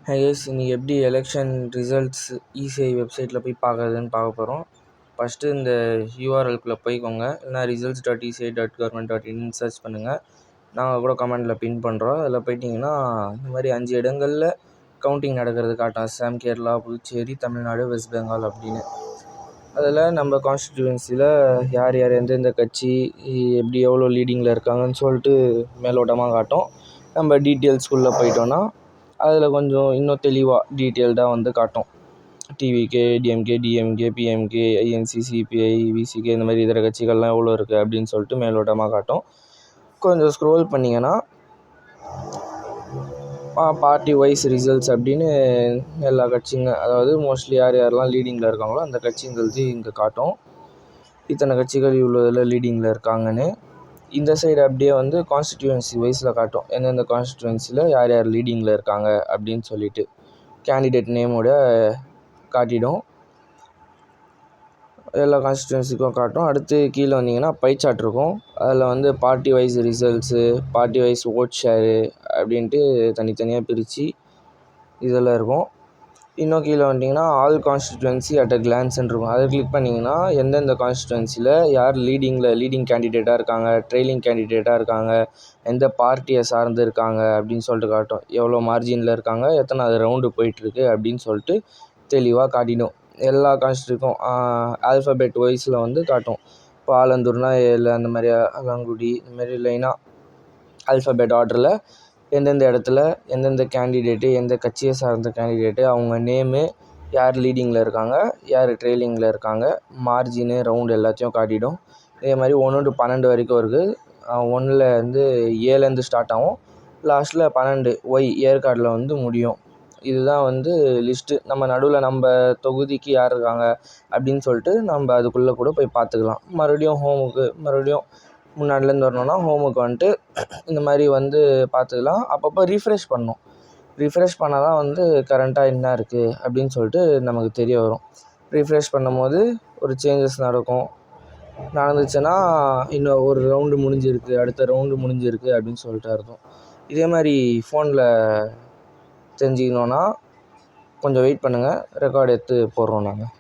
Hey guys, இன்னைக்கு எப்படி election results ECI வெப்சைட்டில் போய் பார்க்குறதுன்னு பார்க்க போகிறோம். ஃபஸ்ட்டு இந்த யூஆர்எல்குள்ளே போய்க்கோங்க. இல்லைனா results.eci.government.in சர்ச் பண்ணுங்கள். நாங்கள் கூட கமெண்டில் பின் பண்ணுறோம். அதில் போயிட்டிங்கன்னா இந்த மாதிரி 5 இடங்களில் கவுண்டிங் நடக்கிறது காட்டும். அஸ்ஸாம், கேரளா, புதுச்சேரி, தமிழ்நாடு, வெஸ்ட் பெங்கால் அப்படின்னு. அதில் நம்ம கான்ஸ்டிடியூன்சியில் யார் யார் எந்தெந்த கட்சி எப்படி எவ்வளோ லீடிங்கில் இருக்காங்கன்னு சொல்லிட்டு மேலோட்டமாக காட்டும். நம்ம டீட்டெயில்ஸ்குள்ளே போயிட்டோன்னா அதில் கொஞ்சம் இன்னும் தெளிவாக டீட்டெயில்டாக வந்து காட்டும். TVK, DMK, DMK, PMK, INC, CBI, VCK இந்த மாதிரி இதர கட்சிகள்லாம் எவ்வளோ இருக்குது அப்படின்னு சொல்லிட்டு மேலோட்டமாக காட்டும். கொஞ்சம் ஸ்க்ரோல் பண்ணிங்கன்னா பார்ட்டி வைஸ் ரிசல்ட்ஸ் அப்படின்னு எல்லா கட்சிங்க, அதாவது மோஸ்ட்லி யார் யாரெல்லாம் லீடிங்கில் இருக்காங்களோ அந்த கட்சிங்கிறது இங்கே காட்டும். இத்தனை கட்சிகள் இவ்வளோ இதில் லீடிங்கில் இருக்காங்கன்னு. இந்த சைடு அப்படியே வந்து கான்ஸ்டிடியூன்சி வைஸில் காட்டும். எந்தெந்த கான்ஸ்டிடியூன்சியில் யார் யார் லீடிங்கில் இருக்காங்க அப்படின்னு சொல்லிட்டு கேண்டிடேட் நேமோட காட்டிடும். எல்லா கான்ஸ்டிடியூன்சிக்கும் காட்டும். அடுத்து கீழே வந்தீங்கன்னா பை சார்ட் இருக்கும். அதில் வந்து party wise results, party wise vote share அப்படின்ட்டு தனித்தனியாக பிரித்து இதெல்லாம் இருக்கும். இன்னும் கீழே வந்துட்டிங்கன்னா ஆல் கான்ஸ்டிடுவன்சி அட் அ கிளான்ஸ்ன்னு இருக்கும். அதை கிளிக் பண்ணிங்கன்னா எந்தெந்த கான்ஸ்டிடுவன்சியில் யார் லீடிங் கேண்டிடேட்டாக இருக்காங்க, ட்ரெயிலிங் கேண்டிடேட்டாக இருக்காங்க, எந்த பார்ட்டியை சார்ந்து இருக்காங்க அப்படின்னு சொல்லிட்டு காட்டும். எவ்வளோ மார்ஜினில் இருக்காங்க, எத்தனாவது ரவுண்டு போயிட்டுருக்கு அப்படின்னு சொல்லிட்டு தெளிவாக காட்டிடும். எல்லா கான்ஸ்டியூக்கும் ஆல்ஃபபெட் வைஸில் வந்து காட்டும். இப்போ ஆலந்தூர்னா ஏழு, அந்த மாதிரி அலங்குடி, இந்த மாதிரி லைனாக ஆல்ஃபபெட் ஆர்டரில் எந்தெந்த இடத்துல எந்தெந்த கேண்டிடேட்டு, எந்த கட்சியை சார்ந்த கேண்டிடேட்டு, அவங்க நேமு, யார் லீடிங்கில் இருக்காங்க, யார் ட்ரெயிலிங்கில் இருக்காங்க, மார்ஜினு, ரவுண்டு எல்லாத்தையும் காட்டிடும். இதே மாதிரி 1 to 12 வரைக்கும் இருக்குது. 1ல் வந்து 7லேருந்து ஸ்டார்ட் ஆகும். லாஸ்ட்டில் 12 ஏற்காடில் வந்து முடியும். இதுதான் வந்து லிஸ்ட்டு. நம்ம நடுவில் நம்ம தொகுதிக்கு யார் இருக்காங்க அப்படின்னு சொல்லிட்டு நம்ம அதுக்குள்ளே கூட போய் பார்த்துக்கலாம். மறுபடியும் முன்னாடிலேருந்து வரணுன்னா ஹோமுக்கு வந்துட்டு இந்த மாதிரி வந்து பார்த்துக்கலாம். அப்பப்போ ரீஃப்ரெஷ் பண்ணணும். ரீஃப்ரெஷ் பண்ணால் தான் வந்து கரண்ட்டாக என்ன இருக்குது அப்படின்னு சொல்லிட்டு நமக்கு தெரிய வரும். ரீஃப்ரெஷ் பண்ணும்போது ஒரு சேஞ்சஸ் நடந்துச்சுன்னா இன்னும் ஒரு ரவுண்டு முடிஞ்சிருக்கு, அடுத்த ரவுண்டு முடிஞ்சிருக்கு அப்படின்னு சொல்லிட்டு அர்த்தம். இதே மாதிரி ஃபோனில் தெரிஞ்சுக்கணுன்னா கொஞ்சம் வெயிட் பண்ணுங்கள், ரெக்கார்டு எடுத்து போடுறோம் நாங்கள்.